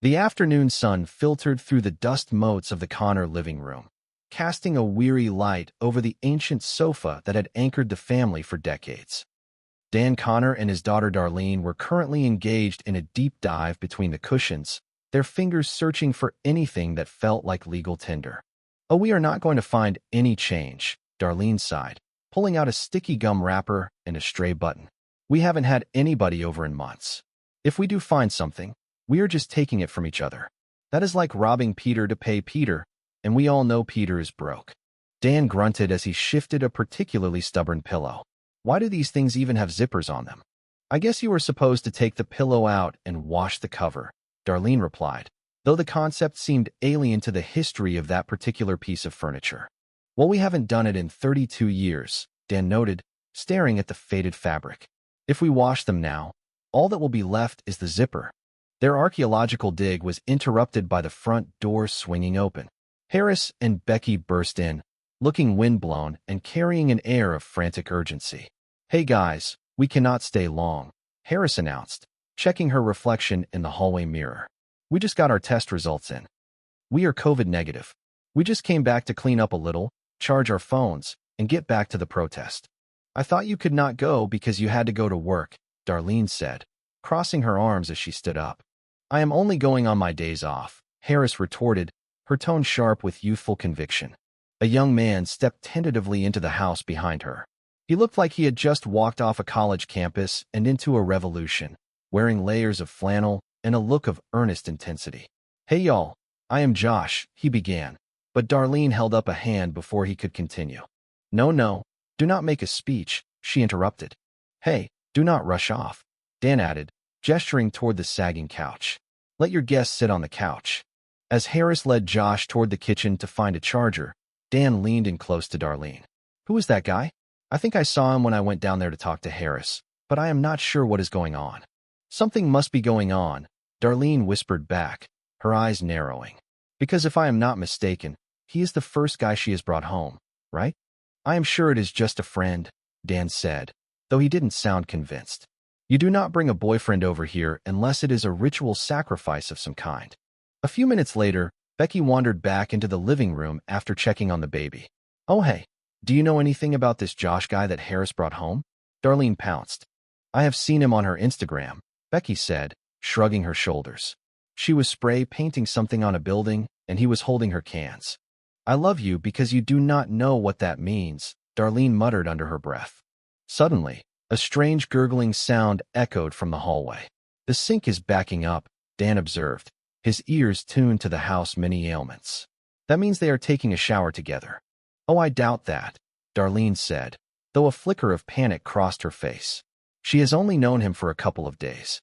The afternoon sun filtered through the dust motes of the Connor living room, casting a weary light over the ancient sofa that had anchored the family for decades. Dan Connor and his daughter Darlene were currently engaged in a deep dive between the cushions, their fingers searching for anything that felt like legal tinder. "Oh, we are not going to find any change," Darlene sighed, pulling out a sticky gum wrapper and a stray button. "We haven't had anybody over in months. If we do find something, we are just taking it from each other. That is like robbing Peter to pay Peter, and we all know Peter is broke." Dan grunted as he shifted a particularly stubborn pillow. "Why do these things even have zippers on them?" "I guess you were supposed to take the pillow out and wash the cover," Darlene replied, though the concept seemed alien to the history of that particular piece of furniture. "Well, we haven't done it in 32 years, Dan noted, staring at the faded fabric. "If we wash them now, all that will be left is the zipper." Their archaeological dig was interrupted by the front door swinging open. Harris and Becky burst in, looking windblown and carrying an air of frantic urgency. "Hey guys, we cannot stay long," Harris announced, checking her reflection in the hallway mirror. "We just got our test results in. We are COVID negative. We just came back to clean up a little, charge our phones, and get back to the protest." "I thought you could not go because you had to go to work," Darlene said, crossing her arms as she stood up. "I am only going on my days off," Harris retorted, her tone sharp with youthful conviction. A young man stepped tentatively into the house behind her. He looked like he had just walked off a college campus and into a revolution, wearing layers of flannel and a look of earnest intensity. "Hey y'all, I am Josh," he began, but Darlene held up a hand before he could continue. No, do not make a speech," she interrupted. "Hey, do not rush off," Dan added, gesturing toward the sagging couch. "Let your guests sit on the couch." As Harris led Josh toward the kitchen to find a charger, Dan leaned in close to Darlene. "Who is that guy? I think I saw him when I went down there to talk to Harris, but I am not sure what is going on." "Something must be going on," Darlene whispered back, her eyes narrowing. "Because if I am not mistaken, he is the first guy she has brought home, right?" "I am sure it is just a friend," Dan said, though he didn't sound convinced. "You do not bring a boyfriend over here unless it is a ritual sacrifice of some kind." A few minutes later, Becky wandered back into the living room after checking on the baby. "Oh hey, do you know anything about this Josh guy that Harris brought home?" Darlene pounced. "I have seen him on her Instagram," Becky said, shrugging her shoulders. She was spray painting something on a building, and he was holding her cans. "I love you because you do not know what that means," Darlene muttered under her breath. Suddenly, a strange gurgling sound echoed from the hallway. "The sink is backing up," Dan observed, his ears tuned to the house's many ailments. "That means they are taking a shower together." "Oh, I doubt that," Darlene said, though a flicker of panic crossed her face. She has only known him for a couple of days.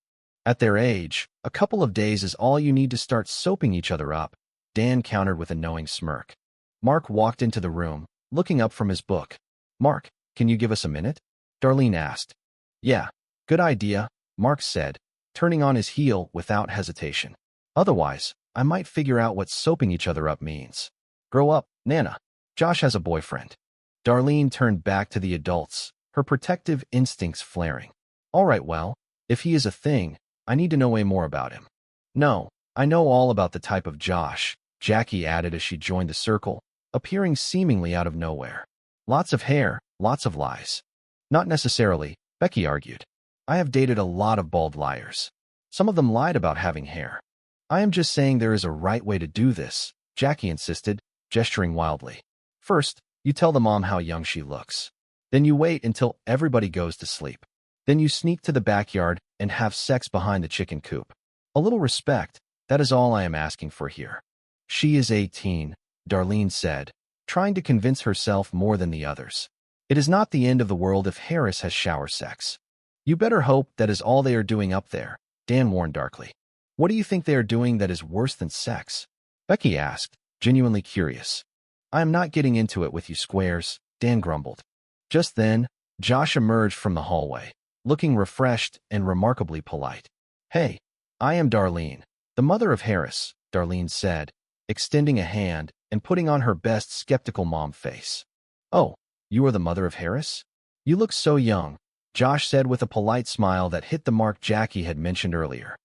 At their age, a couple of days is all you need to start soaping each other up, Dan countered with a knowing smirk. Mark walked into the room, looking up from his book. "Mark, can you give us a minute?" Darlene asked. "Yeah, good idea," Mark said, turning on his heel without hesitation. "Otherwise, I might figure out what soaping each other up means." "Grow up, Nana. Josh has a boyfriend." Darlene turned back to the adults, her protective instincts flaring. "All right, well, if he is a thing, I need to know way more about him." "No, I know all about the type of Josh," Jackie added as she joined the circle, appearing seemingly out of nowhere. "Lots of hair, lots of lies." "Not necessarily," Becky argued. "I have dated a lot of bald liars. Some of them lied about having hair." "I am just saying there is a right way to do this," Jackie insisted, gesturing wildly. "First, you tell the mom how young she looks. Then you wait until everybody goes to sleep. Then you sneak to the backyard and have sex behind the chicken coop. A little respect, that is all I am asking for here." "She is 18, Darlene said, trying to convince herself more than the others. "It is not the end of the world if Harris has shower sex." "You better hope that is all they are doing up there," Dan warned darkly. "What do you think they are doing that is worse than sex?" Becky asked, genuinely curious. "I am not getting into it with you squares," Dan grumbled. Just then, Josh emerged from the hallway, looking refreshed and remarkably polite. "Hey, I am Darlene, the mother of Harris," Darlene said, extending a hand and putting on her best skeptical mom face. "Oh, you are the mother of Harris? You look so young," Josh said with a polite smile that hit the mark Jackie had mentioned earlier.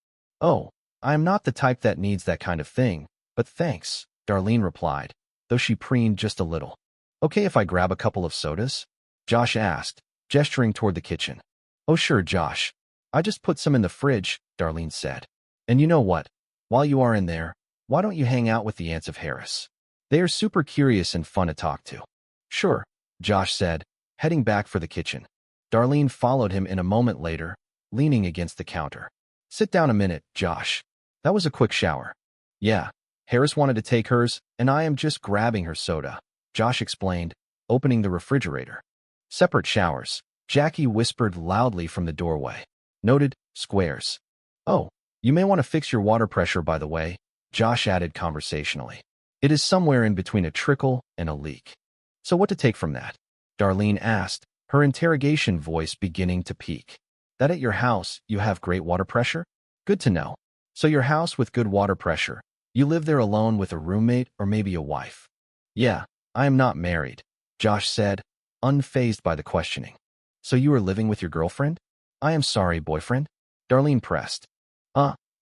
"Oh, I am not the type that needs that kind of thing, but thanks, Darlene replied, though she preened just a little. Okay if I grab a couple of sodas? Josh asked, gesturing toward the kitchen. Oh sure, Josh. I just put some in the fridge, Darlene said. And you know what? While you are in there, why don't you hang out with the aunts of Harris? They are super curious and fun to talk to. Sure, Josh said, heading back for the kitchen. Darlene followed him in a moment later, leaning against the counter. Sit down a minute, Josh. That was a quick shower. Yeah, Harris wanted to take hers, and I am just grabbing her soda, Josh explained, opening the refrigerator. Separate showers, Jackie whispered loudly from the doorway. Noted, squares. Oh, you may want to fix your water pressure, by the way, Josh added conversationally. It is somewhere in between a trickle and a leak. So what to take from that? Darlene asked, her interrogation voice beginning to peak. That at your house, you have great water pressure? Good to know. So your house with good water pressure. You live there alone with a roommate or maybe a wife? Yeah, I am not married, Josh said, unfazed by the questioning. So you are living with your girlfriend? I am sorry, boyfriend. Darlene pressed.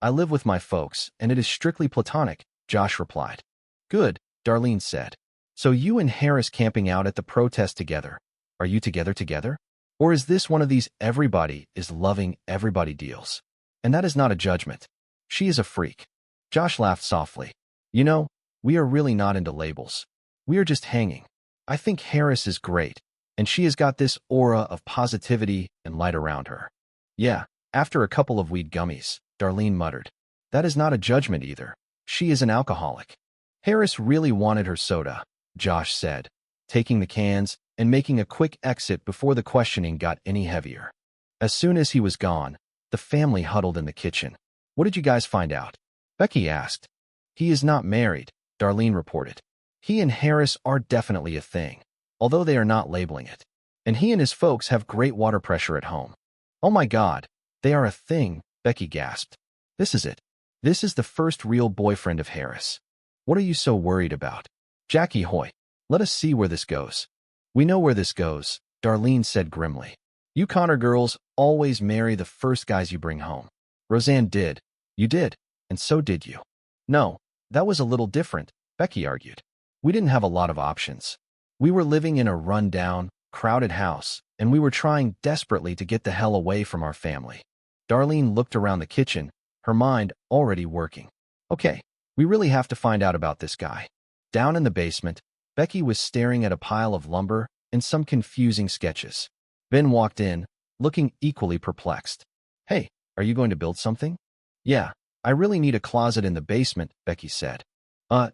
I live with my folks, and it is strictly platonic, Josh replied. Good, Darlene said. So you and Harris camping out at the protest together. Are you together? Or is this one of these everybody is loving everybody deals? And that is not a judgment. She is a freak. Josh laughed softly. You know, we are really not into labels. We are just hanging. I think Harris is great, and she has got this aura of positivity and light around her. Yeah, after a couple of weed gummies, Darlene muttered. That is not a judgment either. She is an alcoholic. Harris really wanted her soda, Josh said, taking the cans and making a quick exit before the questioning got any heavier. As soon as he was gone, the family huddled in the kitchen. What did you guys find out? Becky asked. He is not married, Darlene reported. He and Harris are definitely a thing, although they are not labeling it. And he and his folks have great water pressure at home. Oh my God, they are a thing, Becky gasped. This is it. This is the first real boyfriend of Harris. What are you so worried about? Jackie hoy. Let us see where this goes. We know where this goes, Darlene said grimly. You Connor girls always marry the first guys you bring home. Roseanne did. You did. And so did you. No, that was a little different, Becky argued. We didn't have a lot of options. We were living in a run-down, crowded house, and we were trying desperately to get the hell away from our family. Darlene looked around the kitchen, her mind already working. Okay, we really have to find out about this guy. Down in the basement, Becky was staring at a pile of lumber and some confusing sketches. Ben walked in, looking equally perplexed. Hey, are you going to build something? Yeah, I really need a closet in the basement, Becky said.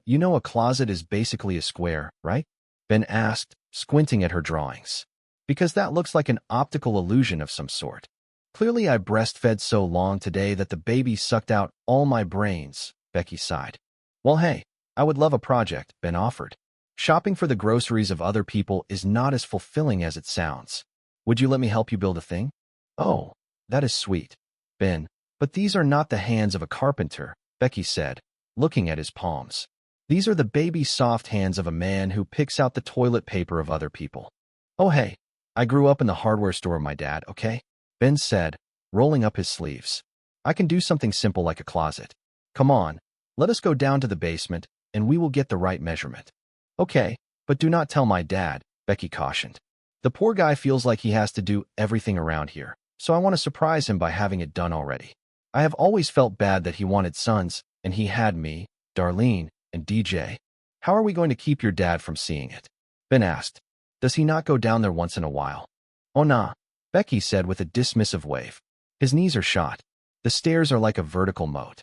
You know a closet is basically a square, right? Ben asked, squinting at her drawings. Because that looks like an optical illusion of some sort. Clearly I breastfed so long today that the baby sucked out all my brains, Becky sighed. Well hey, I would love a project, Ben offered. Shopping for the groceries of other people is not as fulfilling as it sounds. Would you let me help you build a thing? Oh, that is sweet, Ben. But these are not the hands of a carpenter, Becky said, looking at his palms. These are the baby soft hands of a man who picks out the toilet paper of other people. Oh hey, I grew up in the hardware store of my dad, okay? Ben said, rolling up his sleeves. I can do something simple like a closet. Come on, let us go down to the basement, and we will get the right measurement. Okay, but do not tell my dad, Becky cautioned. The poor guy feels like he has to do everything around here, so I want to surprise him by having it done already. I have always felt bad that he wanted sons, and he had me, Darlene, and DJ. How are we going to keep your dad from seeing it? Ben asked. Does he not go down there once in a while? Oh nah, Becky said with a dismissive wave. His knees are shot. The stairs are like a vertical moat.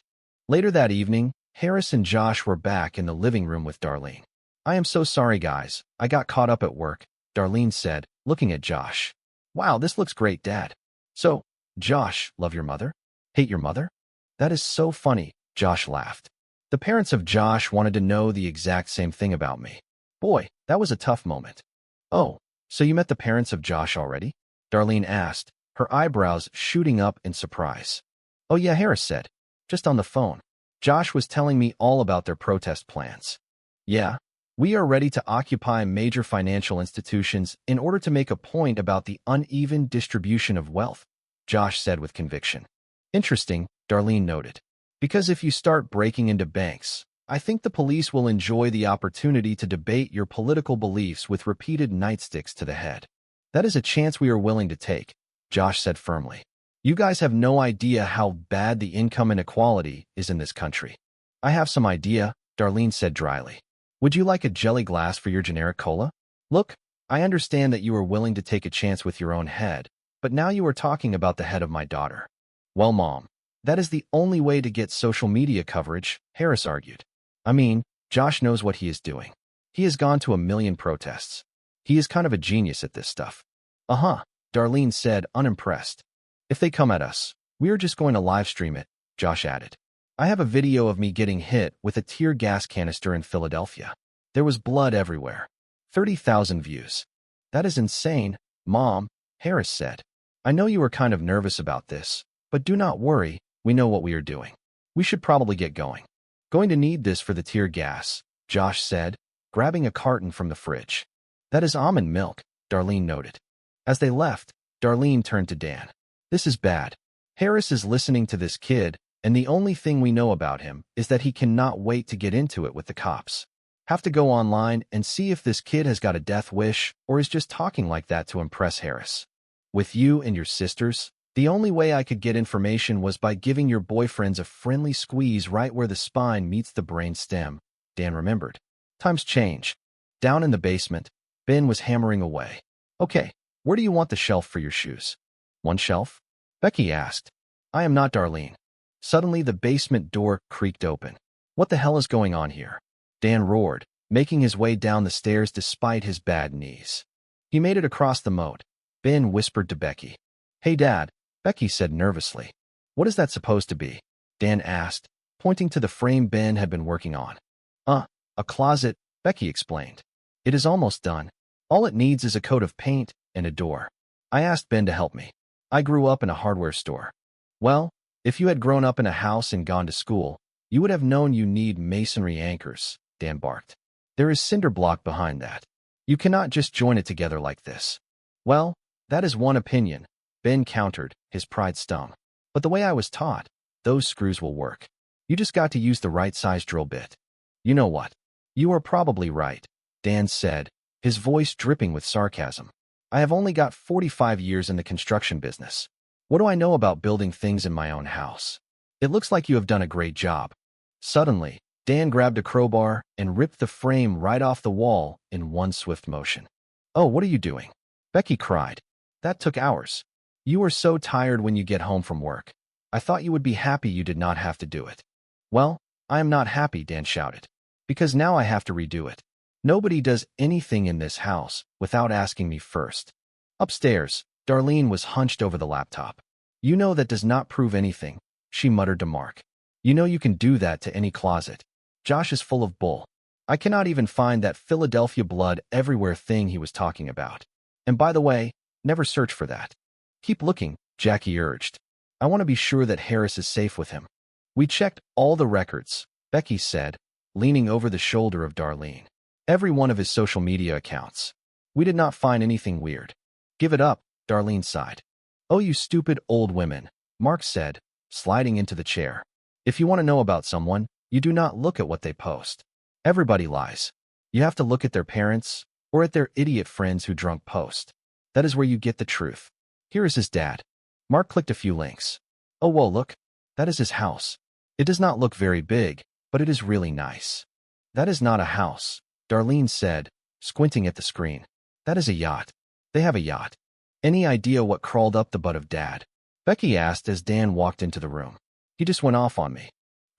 Later that evening, Harris and Josh were back in the living room with Darlene. I am so sorry, guys. I got caught up at work, Darlene said, looking at Josh. Wow, this looks great, Dad. So, Josh, love your mother? Hate your mother? That is so funny, Josh laughed. The parents of Josh wanted to know the exact same thing about me. Boy, that was a tough moment. Oh, so you met the parents of Josh already? Darlene asked, her eyebrows shooting up in surprise. Oh yeah, Harris said. Just on the phone. Josh was telling me all about their protest plans. Yeah, we are ready to occupy major financial institutions in order to make a point about the uneven distribution of wealth, Josh said with conviction. Interesting, Darlene noted. Because if you start breaking into banks, I think the police will enjoy the opportunity to debate your political beliefs with repeated nightsticks to the head. That is a chance we are willing to take, Josh said firmly. You guys have no idea how bad the income inequality is in this country. I have some idea, Darlene said dryly. Would you like a jelly glass for your generic cola? Look, I understand that you are willing to take a chance with your own head, but now you are talking about the head of my daughter. Well, Mom, that is the only way to get social media coverage, Harris argued. I mean, Josh knows what he is doing. He has gone to a million protests. He is kind of a genius at this stuff. Uh-huh, Darlene said, unimpressed. If they come at us, we are just going to live stream it, Josh added. I have a video of me getting hit with a tear gas canister in Philadelphia. There was blood everywhere. 30,000 views. That is insane, Mom, Harris said. I know you are kind of nervous about this, but do not worry, we know what we are doing. We should probably get going. Going to need this for the tear gas, Josh said, grabbing a carton from the fridge. That is almond milk, Darlene noted. As they left, Darlene turned to Dan. This is bad. Harris is listening to this kid, and the only thing we know about him is that he cannot wait to get into it with the cops. Have to go online and see if this kid has got a death wish or is just talking like that to impress Harris. With you and your sisters, the only way I could get information was by giving your boyfriends a friendly squeeze right where the spine meets the brain stem, Dan remembered. Times change. Down in the basement, Ben was hammering away. Okay, where do you want the shelf for your shoes? One shelf? Becky asked. I am not Darlene. Suddenly the basement door creaked open. What the hell is going on here? Dan roared, making his way down the stairs despite his bad knees. He made it across the moat. Ben whispered to Becky. Hey, Dad, Becky said nervously. What is that supposed to be? Dan asked, pointing to the frame Ben had been working on. A closet, Becky explained. It is almost done. All it needs is a coat of paint and a door. I asked Ben to help me. I grew up in a hardware store. Well, if you had grown up in a house and gone to school, you would have known you need masonry anchors, Dan barked. There is cinder block behind that. You cannot just join it together like this. Well, that is one opinion, Ben countered, his pride stung. But the way I was taught, those screws will work. You just got to use the right size drill bit. You know what? You are probably right, Dan said, his voice dripping with sarcasm. I have only got 45 years in the construction business. What do I know about building things in my own house? It looks like you have done a great job. Suddenly, Dan grabbed a crowbar and ripped the frame right off the wall in one swift motion. Oh, what are you doing? Becky cried. That took hours. You are so tired when you get home from work. I thought you would be happy you did not have to do it. Well, I am not happy, Dan shouted. Because now I have to redo it. Nobody does anything in this house without asking me first. Upstairs, Darlene was hunched over the laptop. You know that does not prove anything, she muttered to Mark. You know you can do that to any closet. Josh is full of bull. I cannot even find that Philadelphia blood everywhere thing he was talking about. And by the way, never search for that. Keep looking, Jackie urged. I want to be sure that Harris is safe with him. We checked all the records, Becky said, leaning over the shoulder of Darlene. Every one of his social media accounts. We did not find anything weird. Give it up, Darlene sighed. Oh, you stupid old women, Mark said, sliding into the chair. If you want to know about someone, you do not look at what they post. Everybody lies. You have to look at their parents or at their idiot friends who drunk post. That is where you get the truth. Here is his dad. Mark clicked a few links. Oh, whoa, look. That is his house. It does not look very big, but it is really nice. That is not a house, Darlene said, squinting at the screen. That is a yacht. They have a yacht. Any idea what crawled up the butt of Dad? Becky asked as Dan walked into the room. He just went off on me.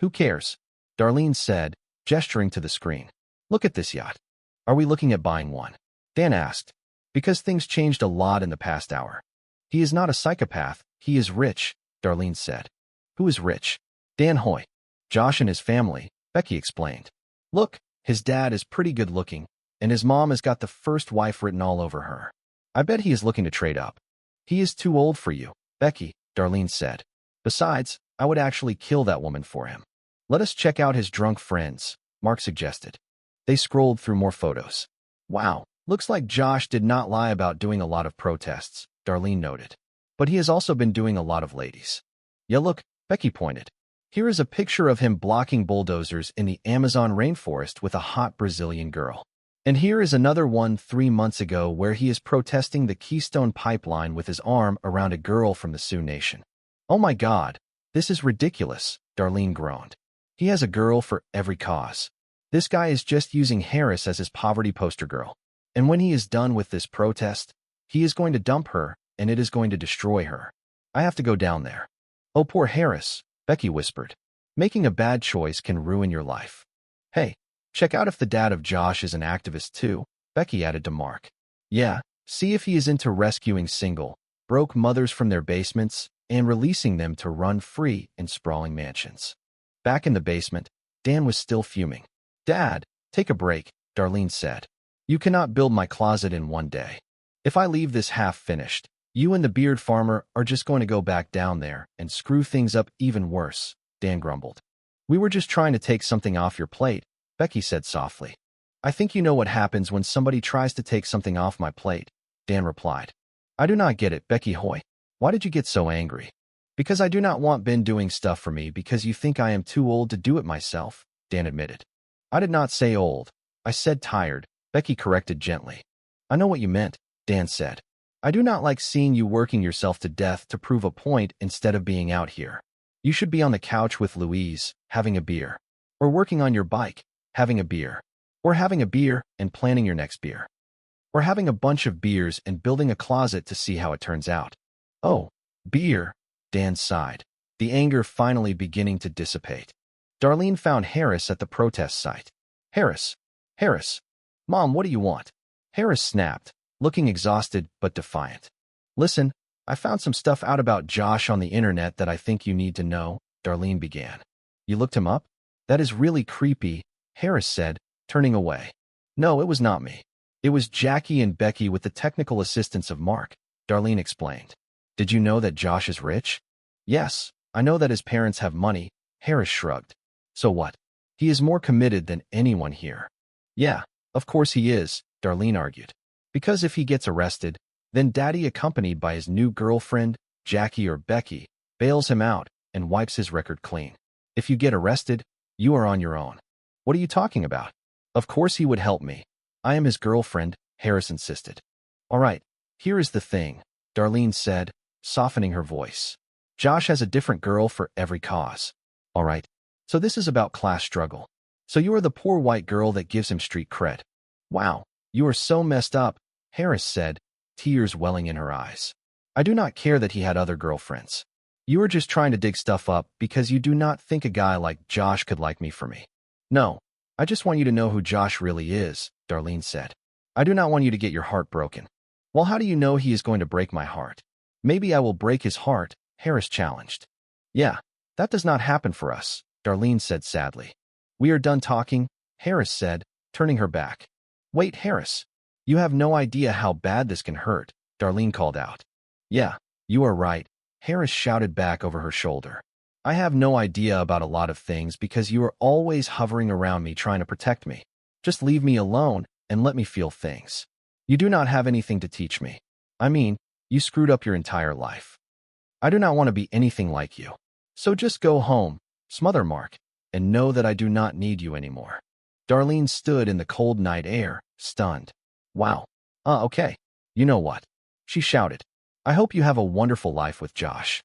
Who cares? Darlene said, gesturing to the screen. Look at this yacht. Are we looking at buying one? Dan asked. Because things changed a lot in the past hour. He is not a psychopath, he is rich, Darlene said. Who is rich? Dan Hoy. Josh and his family, Becky explained. Look, his dad is pretty good looking, and his mom has got the first wife written all over her. I bet he is looking to trade up. He is too old for you, Becky, Darlene said. Besides, I would actually kill that woman for him. Let us check out his drunk friends, Mark suggested. They scrolled through more photos. Wow, looks like Josh did not lie about doing a lot of protests, Darlene noted. But he has also been doing a lot of ladies. Yeah, look, Becky pointed. Here is a picture of him blocking bulldozers in the Amazon rainforest with a hot Brazilian girl. And here is another one 3 months ago where he is protesting the Keystone Pipeline with his arm around a girl from the Sioux Nation. Oh my God, this is ridiculous, Darlene groaned. He has a girl for every cause. This guy is just using Harris as his poverty poster girl. And when he is done with this protest, he is going to dump her, and it is going to destroy her. I have to go down there. Oh, poor Harris, Becky whispered. Making a bad choice can ruin your life. Hey, check out if the dad of Josh is an activist too, Becky added to Mark. Yeah, see if he is into rescuing single, broke mothers from their basements and releasing them to run free in sprawling mansions. Back in the basement, Dan was still fuming. Dad, take a break, Darlene said. You cannot build my closet in one day. If I leave this half finished, you and the beard farmer are just going to go back down there and screw things up even worse, Dan grumbled. We were just trying to take something off your plate, Becky said softly. I think you know what happens when somebody tries to take something off my plate, Dan replied. I do not get it, Becky Hoy. Why did you get so angry? Because I do not want Ben doing stuff for me because you think I am too old to do it myself, Dan admitted. I did not say old. I said tired, Becky corrected gently. I know what you meant, Dan said. I do not like seeing you working yourself to death to prove a point instead of being out here. You should be on the couch with Louise, having a beer. Or working on your bike, having a beer. Or having a beer and planning your next beer. Or having a bunch of beers and building a closet to see how it turns out. Oh, beer, Dan sighed, the anger finally beginning to dissipate. Darlene found Harris at the protest site. Harris. Mom, what do you want? Harris snapped, looking exhausted but defiant. Listen, I found some stuff out about Josh on the internet that I think you need to know, Darlene began. You looked him up? That is really creepy, Harris said, turning away. No, it was not me. It was Jackie and Becky with the technical assistance of Mark, Darlene explained. Did you know that Josh is rich? Yes, I know that his parents have money, Harris shrugged. So what? He is more committed than anyone here. Yeah, of course he is, Darlene argued. Because if he gets arrested, then Daddy, accompanied by his new girlfriend, Jackie or Becky, bails him out and wipes his record clean. If you get arrested, you are on your own. What are you talking about? Of course he would help me. I am his girlfriend, Harris insisted. All right, here is the thing, Darlene said, softening her voice. Josh has a different girl for every cause. All right, so this is about class struggle. So you are the poor white girl that gives him street cred. Wow, you are so messed up, Harris said, tears welling in her eyes. I do not care that he had other girlfriends. You are just trying to dig stuff up because you do not think a guy like Josh could like me for me. No, I just want you to know who Josh really is, Darlene said. I do not want you to get your heart broken. Well, how do you know he is going to break my heart? Maybe I will break his heart, Harris challenged. Yeah, that does not happen for us, Darlene said sadly. We are done talking, Harris said, turning her back. Wait, Harris. You have no idea how bad this can hurt, Darlene called out. Yeah, you are right, Harris shouted back over her shoulder. I have no idea about a lot of things because you are always hovering around me trying to protect me. Just leave me alone and let me feel things. You do not have anything to teach me. I mean, you screwed up your entire life. I do not want to be anything like you. So just go home, smother Mark, and know that I do not need you anymore. Darlene stood in the cold night air, stunned. Wow. Okay. You know what? She shouted. I hope you have a wonderful life with Josh.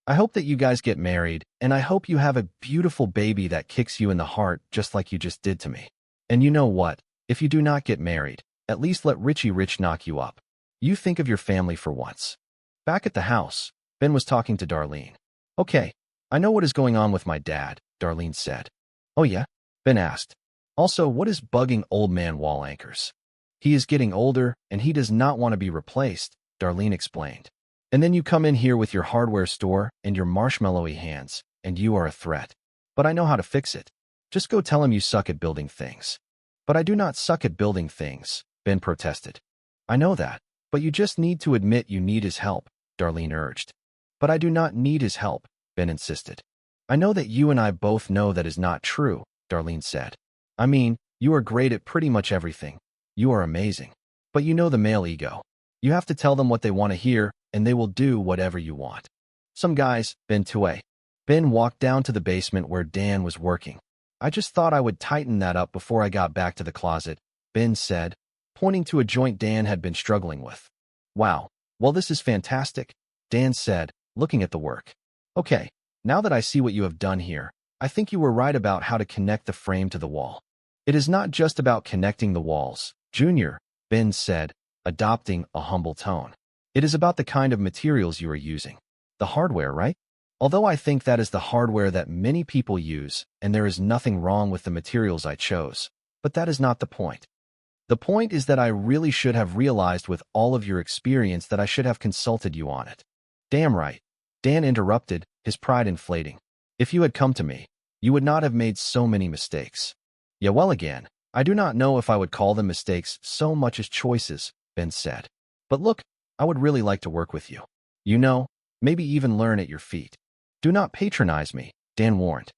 I hope that you guys get married, and I hope you have a beautiful baby that kicks you in the heart just like you just did to me. And you know what? If you do not get married, at least let Richie Rich knock you up. You think of your family for once. Back at the house, Ben was talking to Darlene. Okay, I know what is going on with my dad, Darlene said. Oh yeah? Ben asked. Also, what is bugging old man wall anchors? He is getting older, and he does not want to be replaced, Darlene explained. And then you come in here with your hardware store and your marshmallowy hands, and you are a threat. But I know how to fix it. Just go tell him you suck at building things. But I do not suck at building things, Ben protested. I know that, but you just need to admit you need his help, Darlene urged. But I do not need his help, Ben insisted. I know that you and I both know that is not true, Darlene said. I mean, you are great at pretty much everything. You are amazing. But you know the male ego. You have to tell them what they want to hear, and they will do whatever you want. Some guys, Ben Tue. Ben walked down to the basement where Dan was working. I just thought I would tighten that up before I got back to the closet, Ben said, pointing to a joint Dan had been struggling with. Wow, well this is fantastic, Dan said, looking at the work. Okay, now that I see what you have done here, I think you were right about how to connect the frame to the wall. It is not just about connecting the walls, Junior, Ben said, adopting a humble tone. It is about the kind of materials you are using. The hardware, right? Although I think that is the hardware that many people use, and there is nothing wrong with the materials I chose. But that is not the point. The point is that I really should have realized with all of your experience that I should have consulted you on it. Damn right, Dan interrupted, his pride inflating. If you had come to me, you would not have made so many mistakes. Yeah, well again, I do not know if I would call them mistakes so much as choices, Ben said. But look, I would really like to work with you. You know, maybe even learn at your feet. Do not patronize me, Dan warned.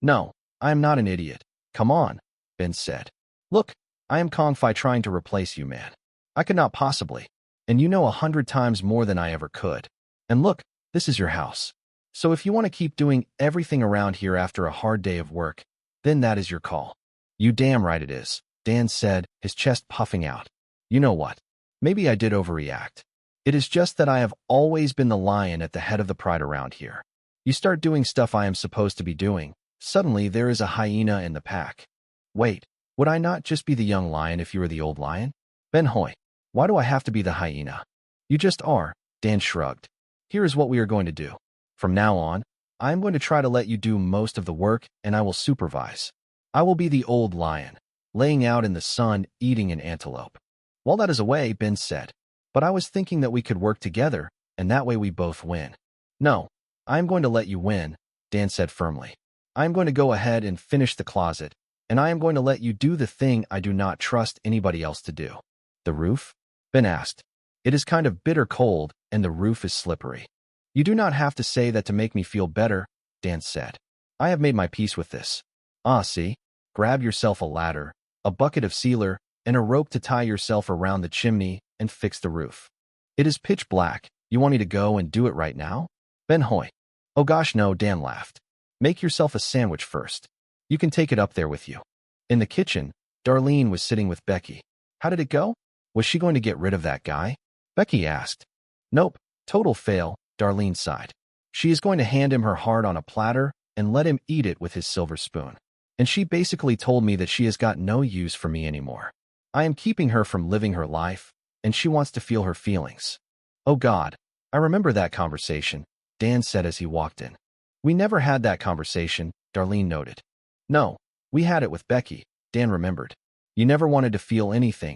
No, I am not an idiot. Come on, Ben said. Look, I am Kong Fai trying to replace you, man. I could not possibly. And you know 100 times more than I ever could. And look, this is your house. So if you want to keep doing everything around here after a hard day of work, then that is your call. You damn right it is, Dan said, his chest puffing out. You know what? Maybe I did overreact. It is just that I have always been the lion at the head of the pride around here. You start doing stuff I am supposed to be doing, suddenly there is a hyena in the pack. Wait, would I not just be the young lion if you were the old lion? Ben Hoy, why do I have to be the hyena? You just are, Dan shrugged. Here is what we are going to do. From now on, I am going to try to let you do most of the work and I will supervise. I will be the old lion, laying out in the sun eating an antelope. Well, that is a way, Ben said. But I was thinking that we could work together, and that way we both win. No, I am going to let you win, Dan said firmly. I am going to go ahead and finish the closet, and I am going to let you do the thing I do not trust anybody else to do. The roof? Ben asked. It is kind of bitter cold, and the roof is slippery. You do not have to say that to make me feel better, Dan said. I have made my peace with this. Ah, see? Grab yourself a ladder, a bucket of sealer, and a rope to tie yourself around the chimney and fix the roof. It is pitch black. You want me to go and do it right now? Ben Hoy. Oh gosh no, Dan laughed. Make yourself a sandwich first. You can take it up there with you. In the kitchen, Darlene was sitting with Becky. How did it go? Was she going to get rid of that guy? Becky asked. Nope, total fail, Darlene sighed. She is going to hand him her heart on a platter and let him eat it with his silver spoon. And she basically told me that she has got no use for me anymore. I am keeping her from living her life, and she wants to feel her feelings. Oh God, I remember that conversation, Dan said as he walked in. We never had that conversation, Darlene noted. No, we had it with Becky, Dan remembered. You never wanted to feel anything,